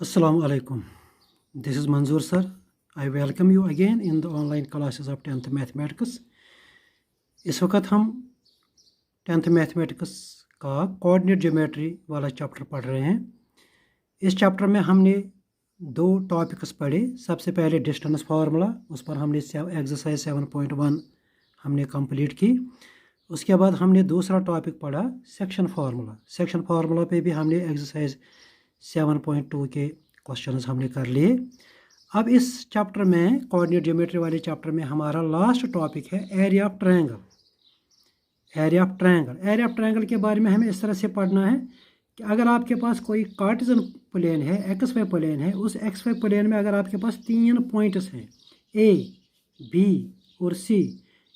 Assalamu alaikum. This is Manzoor sir. I welcome you again in the online classes of 10th Mathematics. इस वक्त हम 10th Mathematics का coordinate geometry वाला chapter पढ़ रहे हैं। इस चैप्टर में हमने दो टॉपिक्स पढ़े। सबसे पहले डिस्टेंस फार्मूला, उस पर हमने एक्सरसाइज 7.1 हमने कंप्लीट की। उसके बाद हमने दूसरा टॉपिक पढ़ा सेक्शन फार्मूला। सेक्शन फार्मूला पे भी हमने एक्सरसाइज 7.2 के क्वेश्चंस हमने कर लिए। अब इस चैप्टर में कोऑर्डिनेट ज्योमेट्री वाले चैप्टर में हमारा लास्ट टॉपिक है area of triangle. Area of triangle area of triangle के बारे में हमें इस तरह से पढ़ना है कि अगर आपके पास कोई कार्टेशियन प्लेन है, एक्स वाई प्लेन है, उस एक्स वाई प्लेन में अगर आपके पास तीन पॉइंट्स हैं ए, बी और सी,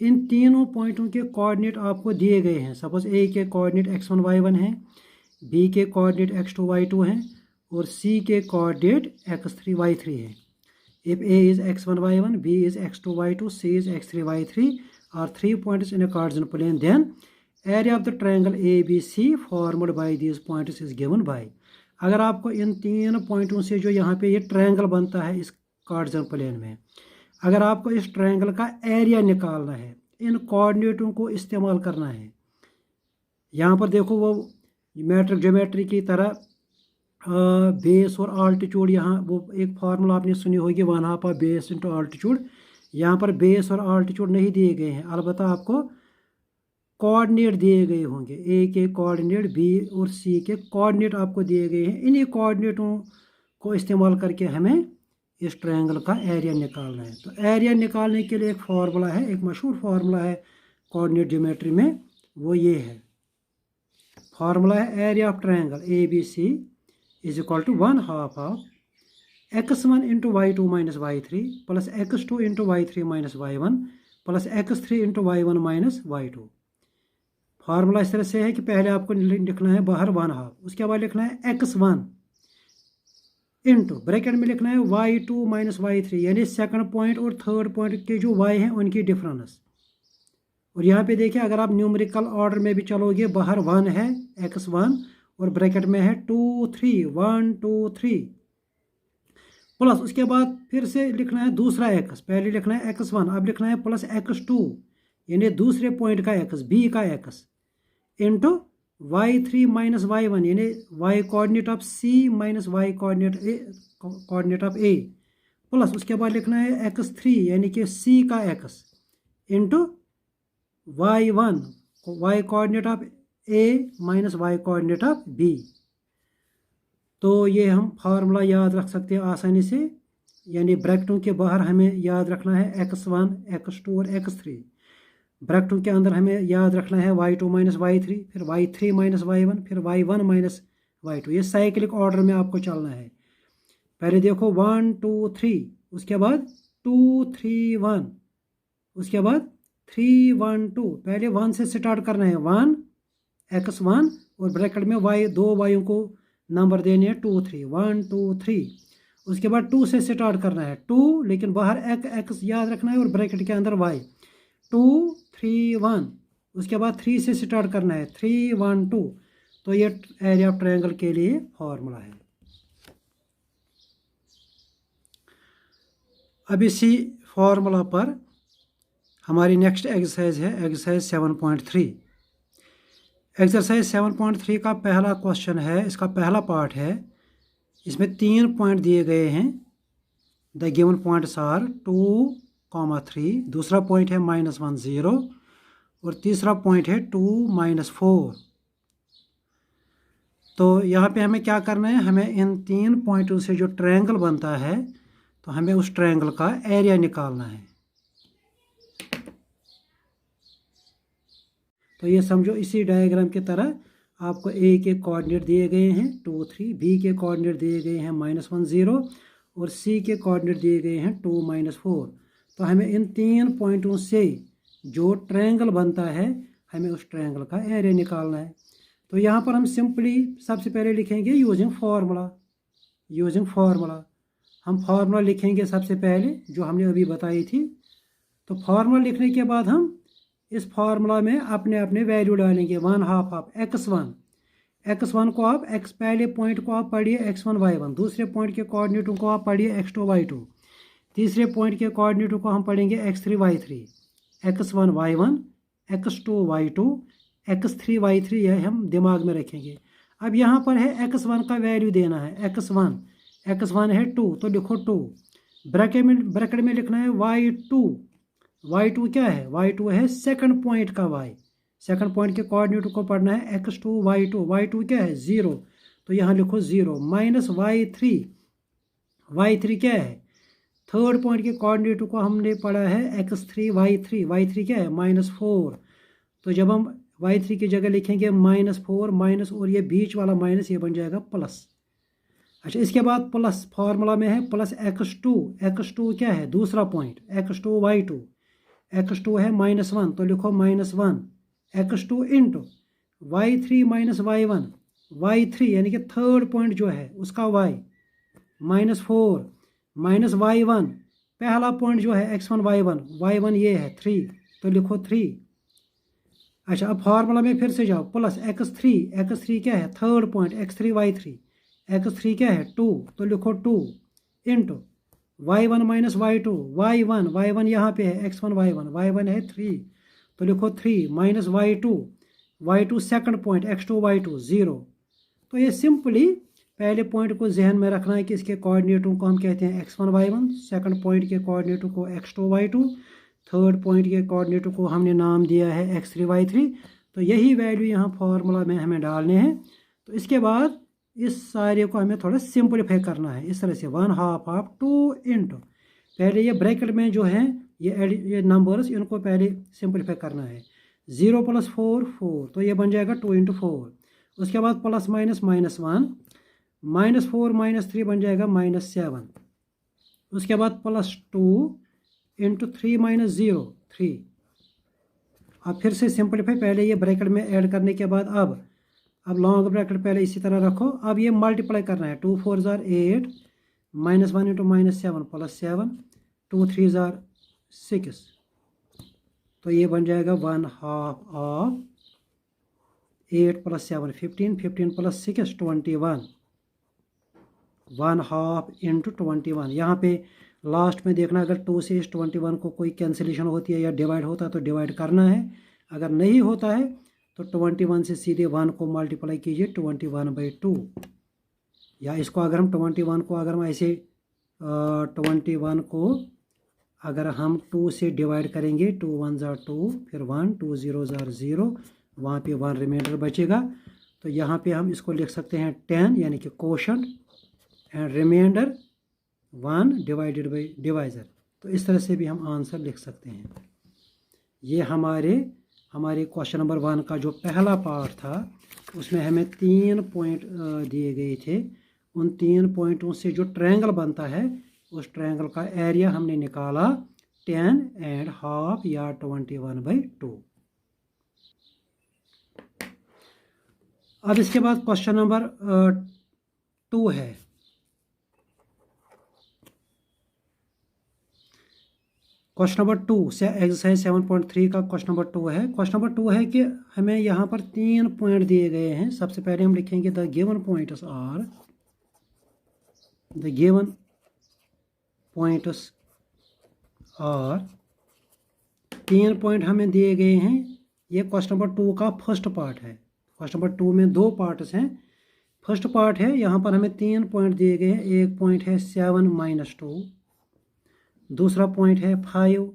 इन तीनों पॉइंटों के कोऑर्डिनेट आपको दिए गए हैं। सपोज ए के कोऑर्डिनेट x1 y1 हैं, बी के कोऑर्डिनेट x2 y2 हैं और सी के कोऑर्डिनेट x3 y3 हैं। If a is x1 y1, b is x2 y2, c is x3 y3 are 3 points in a Cartesian plane, then area of the triangle ABC formed by these points is given by। अगर आपको इन तीन पॉइंटों से जो यहाँ पे ये triangle बनता है इस कार्टेशियन प्लेन में, अगर आपको इस ट्रायंगल का एरिया निकालना है, इन कोऑर्डिनेटों को इस्तेमाल करना है। यहाँ पर देखो वो मैट्रिक ज्योमेट्री की तरह बेस और आल्टीट्यूड, यहाँ वो एक फार्मूला आपने सुनी होगी 1/2 बेस इंटू आल्टीट्यूड। यहाँ पर बेस और आल्टीट्यूड नहीं दिए गए हैं, अलबत्ता आपको कोऑर्डिनेट दिए गए होंगे। ए के कोऑर्डिनेट, बी और सी के कोऑर्डिनेट आपको दिए गए हैं। इन्हीं कोऑर्डिनेटों को इस्तेमाल करके हमें इस ट्रायंगल का एरिया निकालना है। तो एरिया निकालने के लिए एक फार्मूला है, एक मशहूर फार्मूला है कोऑर्डिनेट ज्योमेट्री में, वो ये है। फार्मूला है area of triangle A B C is equal to 1/2 of x1 into y2 minus y3 plus x2 into y3 minus y1 plus x3 into y1 minus y2। Formula इस तरह से है कि पहले आपको लिखना है बाहर 1/2, उसके बाद लिखना है x1 इंटू ब्रैकेट में लिखना है y2 माइनस y3, यानी सेकंड पॉइंट और थर्ड पॉइंट के जो y हैं उनकी डिफरेंस। और यहाँ पे देखिए अगर आप न्यूमेरिकल ऑर्डर में भी चलोगे, बाहर 1 है x1 और ब्रैकेट में है 2 3 1 2 3 प्लस उसके बाद फिर से लिखना है दूसरा x, पहले लिखना है x1, अब लिखना है प्लस x2 यानी दूसरे पॉइंट का x, b का x into y3 minus y1 यानी y coordinate of c minus y coordinate of a plus उसके बाद लिखना है x3 यानी कि c का x into y1 y coordinate of a minus y coordinate of b। तो ये हम फार्मूला याद रख सकते हैं आसानी से, यानी ब्रैकेटों के बाहर हमें याद रखना है x1 x2 और x3, ब्रैकेटों के अंदर हमें याद रखना है y2 माइनस y3, फिर y3 माइनस y1, फिर y1 माइनस y2। ये साइक्लिक ऑर्डर में आपको चलना है। पहले देखो 1 2 3, उसके बाद 2 3 1, उसके बाद 3 1 2। पहले 1 से स्टार्ट करना है, 1 x1 और ब्रैकेट में y, दो वायों को नंबर देने हैं 2 3 1 2 3। उसके बाद 2 से स्टार्ट करना है 2, लेकिन बाहर x याद रखना है और ब्रैकेट के अंदर y 2 3 1। उसके बाद 3 से स्टार्ट करना है 3 1 2। तो ये एरिया ऑफ ट्रायंगल के लिए फॉर्मूला है। अब इसी फॉर्मूला पर हमारी नेक्स्ट एक्सरसाइज है एक्सरसाइज 7.3। एक्सरसाइज 7.3 का पहला क्वेश्चन है, इसका पहला पार्ट है। इसमें 3 पॉइंट दिए गए हैं। द गिवन पॉइंट्स आर 2, 3, दूसरा पॉइंट है -1 0 और तीसरा पॉइंट है 2 4। तो यहाँ पे हमें क्या करना है, हमें इन 3 पॉइंटों से जो ट्रायंगल बनता है तो हमें उस ट्रायंगल का एरिया निकालना है। तो ये समझो इसी डायग्राम की तरह आपको ए के कोऑर्डिनेट दिए गए हैं 2 3, बी के कोऑर्डिनेट दिए गए हैं -1 0 और सी के कोऑर्डिनेट दिए गए हैं 2 4। तो हमें इन 3 पॉइंटों से जो ट्रायंगल बनता है हमें उस ट्रायंगल का एरिया निकालना है। तो यहाँ पर हम सिंपली सबसे पहले लिखेंगे यूजिंग फार्मूला। हम फार्मूला लिखेंगे सबसे पहले जो हमने अभी बताई थी। तो फार्मूला लिखने के बाद हम इस फार्मूला में अपने अपने वैल्यू डालेंगे। 1/2 ऑफ x1 x1 को आप पहले पॉइंट को आप पढ़िए x1 y1, दूसरे पॉइंट के कोऑर्डिनेटों को आप पढ़िए x2 y2, तीसरे पॉइंट के कोऑर्डिनेटों को हम पढ़ेंगे x3 y3, x1 y1, x2 y2, x3 y3, यह हम दिमाग में रखेंगे। अब यहाँ पर है x1 का वैल्यू देना है, x1 है 2, तो लिखो 2, ब्रैकेट में लिखना है y2 क्या है, y2 है सेकंड पॉइंट का y, सेकंड पॉइंट के कोऑर्डिनेट को पढ़ना है x2 y2 क्या है 0, तो यहाँ लिखो 0 माइनस y3 क्या है, थर्ड पॉइंट के कोऑर्डिनेट को हमने पढ़ा है x3 y3 क्या है -4, तो जब हम y3 की जगह लिखेंगे -4 माइनस और ये बीच वाला माइनस ये बन जाएगा प्लस। अच्छा, इसके बाद प्लस फार्मूला में है प्लस x2 क्या है दूसरा पॉइंट x2 y2 है -1, तो लिखो -1 x2 into y3 minus y3 यानी कि थर्ड पॉइंट जो है उसका y -4 माइनस y1 पहला पॉइंट जो है x1 y1 ये है 3, तो लिखो 3। अच्छा, अब फार्मूला में फिर से जाओ, प्लस x3 क्या है थर्ड पॉइंट x3 क्या है 2, तो लिखो 2 इंटू y1 माइनस y1 यहाँ पे है x1 y1 है 3, तो लिखो 3 minus y2 second point x2 y2 0। तो ये सिंपली पहले पॉइंट को जहन में रखना है कि इसके कोऑर्डिनेटों को हम कहते हैं x1 y1, सेकंड पॉइंट के कोऑर्डिनेटों को x2 y2, थर्ड पॉइंट के कोऑर्डिनेटों को हमने नाम दिया है x3 y3। तो यही वैल्यू यहाँ फार्मूला में हमें डालने हैं। तो इसके बाद इस सारे को हमें थोड़ा सिंपलीफाई करना है इस तरह से 1/2 ऑफ 2 इंटू, पहले ये ब्रैकेट में जो है ये नंबर्स इनको पहले सिंपलीफाई करना है, 0 + 4 4, तो ये बन जाएगा 2 × 4, उसके बाद प्लस माइनस -1 -4 -3 बन जाएगा -7, उसके बाद +2 × 3 - 0 3। अब फिर से सिंपलीफाई, पहले ये ब्रैकेट में ऐड करने के बाद अब लॉन्ग ब्रैकेट पहले इसी तरह रखो, अब ये मल्टीप्लाई करना है, 2 4 = 8 -1 × -7 +7 2 3 = 6, तो ये बन जाएगा 1/2 ऑफ 8 + 7 15 15 + 6 21, 1/2 × 21। यहाँ पे लास्ट में देखना, अगर 2 से इस 21 को कोई कैंसिलेशन होती है या डिवाइड होता है तो डिवाइड करना है, अगर नहीं होता है तो 21 से सीधे 1 को मल्टीप्लाई कीजिए 21/2, या इसको अगर हम 21 को अगर हम ऐसे 21 को अगर हम 2 से डिवाइड करेंगे, 2 1 = 2, फिर 1 2 0 = 0, वहाँ पे 1 रिमाइंडर बचेगा, तो यहाँ पे हम इसको लिख सकते हैं 10 यानी कि quotient and remainder 1 divided by divisor. तो इस तरह से भी हम आंसर लिख सकते हैं। ये हमारे क्वेश्चन नंबर 1 का जो पहला पार्ट था उसमें हमें 3 पॉइंट दिए गए थे, उन 3 पॉइंटों से जो ट्रायंगल बनता है उस ट्रायंगल का एरिया हमने निकाला 10.5 या 21/2। अब इसके बाद क्वेश्चन नंबर 2 है। क्वेश्चन नंबर 2 से एक्सरसाइज 7.3 का क्वेश्चन नंबर 2 है। क्वेश्चन नंबर 2 है कि हमें यहाँ पर 3 पॉइंट दिए गए हैं। सबसे पहले हम लिखेंगे the given points are 3 point हमें दिए गए हैं। ये क्वेश्चन नंबर 2 का फर्स्ट पार्ट है। क्वेश्चन नंबर 2 में 2 पार्ट्स हैं। फर्स्ट पार्ट है, यहाँ पर हमें 3 पॉइंट दिए गए हैं। एक पॉइंट है 7 - 2, दूसरा पॉइंट है 5,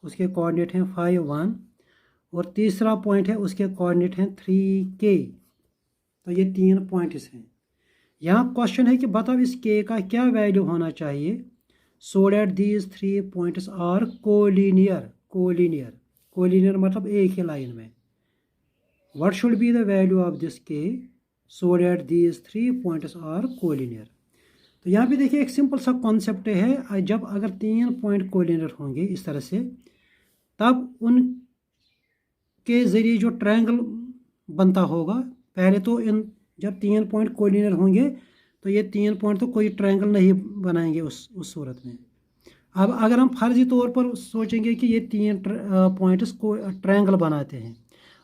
उसके कोऑर्डिनेट हैं 5 1, और तीसरा पॉइंट है उसके कोऑर्डिनेट हैं 3k। तो ये 3 पॉइंट्स हैं। यहाँ क्वेश्चन है कि बताओ इस k का क्या वैल्यू होना चाहिए so that these 3 points are collinear मतलब एक ही लाइन में। What should be the value of this k so that these 3 points are collinear. तो यहाँ पे देखिए एक सिंपल सा कॉन्सेप्ट है, जब अगर 3 पॉइंट कोलिनियर होंगे इस तरह से, तब उनके ज़रिए जो ट्रायंगल बनता होगा, पहले तो जब 3 पॉइंट कोलिनियर होंगे तो ये 3 पॉइंट तो कोई ट्रायंगल नहीं बनाएंगे उस सूरत में। अब अगर हम फर्जी तौर पर सोचेंगे कि ये 3 पॉइंट्स को ट्रायंगल बनाते हैं,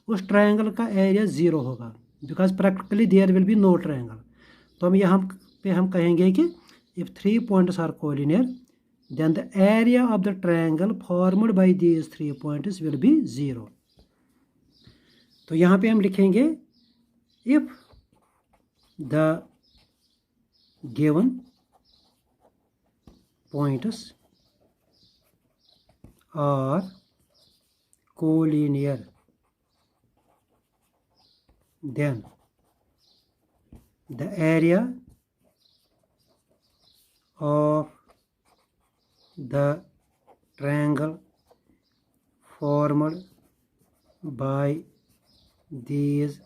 उस ट्रायंगल का एरिया 0 होगा। Because practically there will be no triangle. तो हम यहाँ पे हम कहेंगे कि if 3 points are collinear then the area of the triangle formed by these 3 points will be 0। तो यहाँ पे हम लिखेंगे if the given points are collinear then the area of the triangle formed by these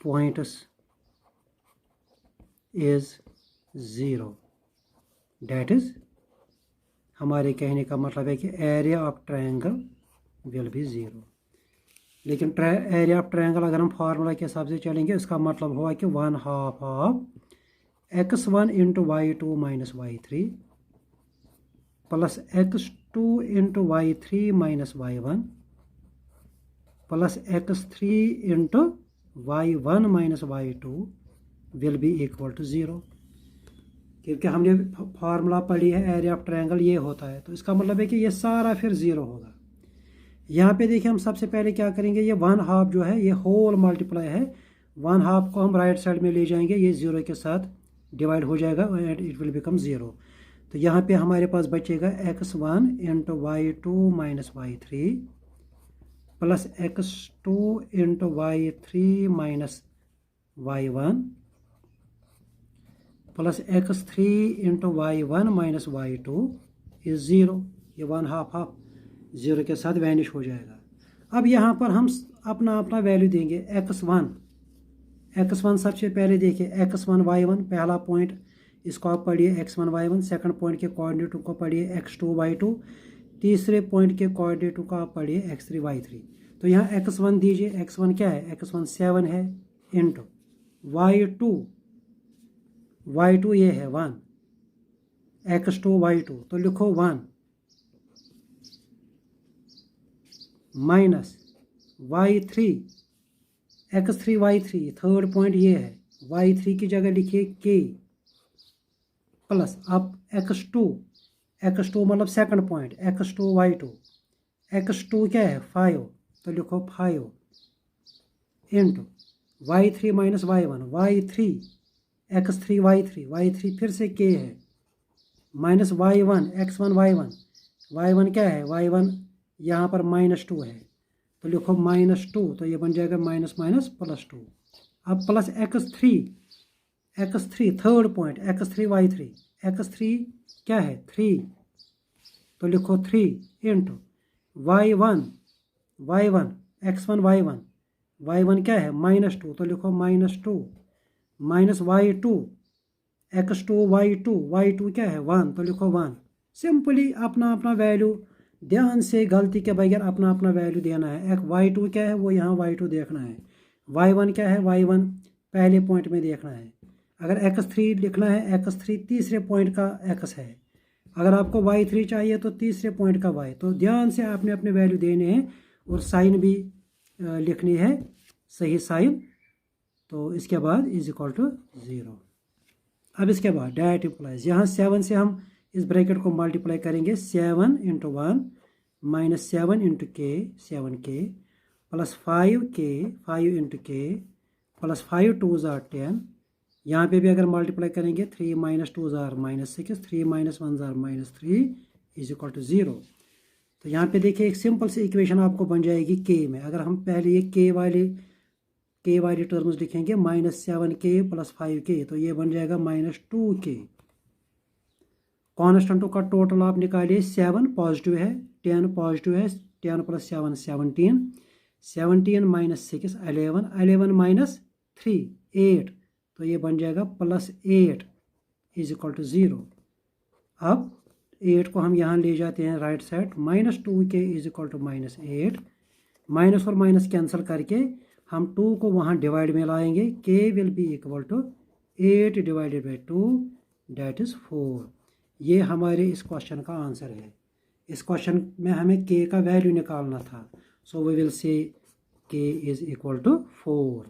points is 0। That is हमारे कहने का मतलब है कि area of triangle will be 0। लेकिन एरिया ऑफ ट्रायंगल अगर हम फार्मूला के हिसाब से चलेंगे उसका मतलब हुआ कि 1/2 of x1 into y2 minus y3 plus x2 into y3 minus y1 plus x3 into y1 minus y2 will be equal to 0। क्योंकि हमने फार्मूला पढ़ी है एरिया ऑफ ट्रायंगल ये होता है, तो इसका मतलब है कि ये सारा फिर 0 होगा। यहाँ पे देखिए हम सबसे पहले क्या करेंगे, ये 1/2 जो है ये होल मल्टीप्लाई है, 1/2 को हम राइट साइड में ले जाएंगे, ये 0 के साथ डिवाइड हो जाएगा एंड इट विल बिकम 0। तो यहाँ पे हमारे पास बचेगा x1 into y2 minus y3 plus x2 into y3 minus y1 plus x3 into y1 minus y2 is 0। ये 1/2 ऑफ 0 के साथ वैनिश हो जाएगा। अब यहाँ पर हम अपना वैल्यू देंगे x1 सबसे पहले देखिए x1 y1 पहला पॉइंट, इसको आप पढ़िए x1 y1। सेकंड पॉइंट के कोऑर्डिनेटों को पढ़िए x2 y2। तीसरे पॉइंट के कोऑर्डिनेटों को आप पढ़िए x3 y3। तो यहाँ x1 दीजिए, x1 क्या है, x1 7 है इंटू y2 ये है 1, x2 y2 तो लिखो 1 minus y3 x3 y3 third point ये है, y3 की जगह लिखिए k प्लस अब x2 मतलब second point x2 y2, x2 क्या है 5 तो लिखो 5 into y3 minus y1 y3 x3 y3 फिर से k है माइनस y1 x1 y1 क्या है y1 यहाँ पर -2 है तो लिखो -2, तो ये बन जाएगा माइनस माइनस प्लस 2। अब plus x3 third point x3 y3 क्या है 3 तो लिखो 3 इंटू y1 x1 y1 क्या है -2 तो लिखो -2 माइनस y2 x2 y2 क्या है 1 तो लिखो 1। सिंपली अपना वैल्यू ध्यान से गलती के बगैर अपना वैल्यू देना है। y2 क्या है वो यहाँ y2 देखना है, y1 क्या है y1 पहले पॉइंट में देखना है। अगर x3 लिखना है x3 तीसरे पॉइंट का x है, अगर आपको y3 चाहिए तो तीसरे पॉइंट का y। तो ध्यान से आपने अपने वैल्यू देने हैं और साइन भी लिखनी है सही साइन। तो इसके बाद इज इक्वल टू 0। अब इसके बाद डैट इम्प्लाइज यहाँ 7 से हम इस ब्रैकेट को मल्टीप्लाई करेंगे, 7 into 1 minus 7 into k 7k plus 5 into k plus 5 2s are 10। यहाँ पे भी अगर मल्टीप्लाई करेंगे 3 minus 2s are -6 3 minus 1s are -3 is equal to 0। तो यहाँ पे देखिए एक सिंपल सी इक्वेशन आपको बन जाएगी k में। अगर हम पहले ये k वाली टर्म्स लिखेंगे -7k प्लस 5k तो ये बन जाएगा -2k। कॉन्स्टेंटों का टोटल आप निकालिए, 7 पॉजिटिव है 10 पॉजिटिव है, 10 प्लस 7 17 माइनस 6 11 माइनस 3 8 तो ये बन जाएगा +8 इज इक्वल टू 0। अब 8 को हम यहाँ ले जाते हैं right side, -2k is equal to -8, minus और माइनस कैंसिल करके हम 2 को वहाँ डिवाइड में लाएंगे, k will be equal to 8 divided by 2 that is 4। ये हमारे इस क्वेश्चन का आंसर है। इस क्वेश्चन में हमें k का वैल्यू निकालना था, so we will say k is equal to 4।